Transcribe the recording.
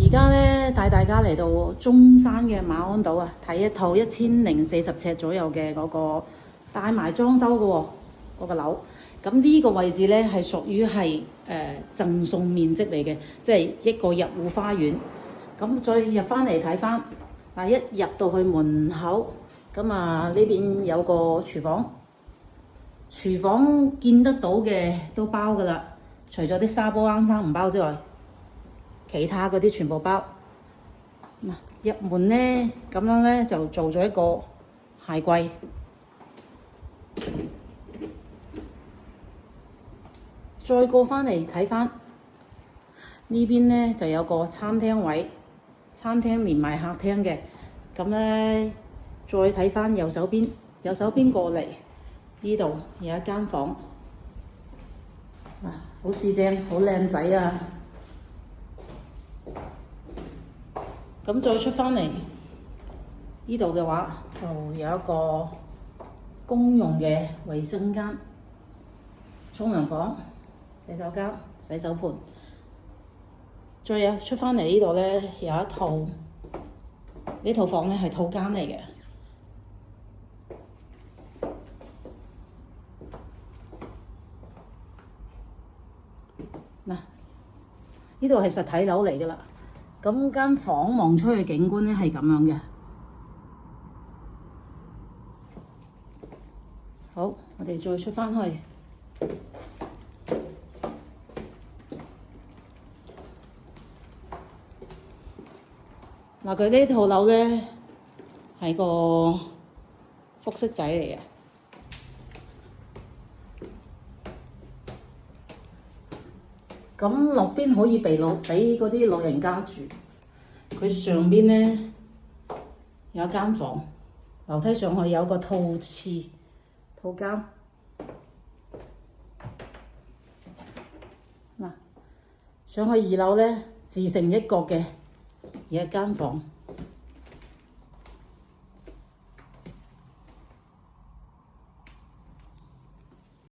而家咧帶大家嚟到中山嘅馬鞍島啊，睇一套1040尺左右嘅嗰個帶埋裝修嘅喎，嗰個樓。咁呢個位置咧係屬於係贈送面積嚟嘅，即係一個入戶花園。咁再入翻嚟睇翻，嗱一入到去門口，咁啊呢邊有個廚房，廚房見得到嘅都包㗎啦，除咗啲沙煲罌罉唔包之外。其他嗰啲全部包。嗱，入門咧咁樣咧就做咗一個鞋櫃，再過返嚟睇返呢邊咧就有個餐廳位，餐廳連埋客廳嘅。咁咧再睇返右手邊過嚟呢度有一間房，好四正，好靚仔啊！咁再出返嚟呢度嘅話，就有一個公用嘅衛生間、沖涼房、洗手間、洗手盆。再有出返嚟呢度咧，有一套呢套房咧係套間嚟嘅。嗱，呢度係實體樓嚟㗎啦。咁間房望出去景觀咧係咁樣嘅。好，我哋再出返去。嗱，佢呢套樓咧係個複式仔嚟嘅。咁落邊可以俾嗰啲老人家住，佢上邊咧有一間房，樓梯上去有個套廁套間。嗱，上去2樓咧自成一角嘅有一間房。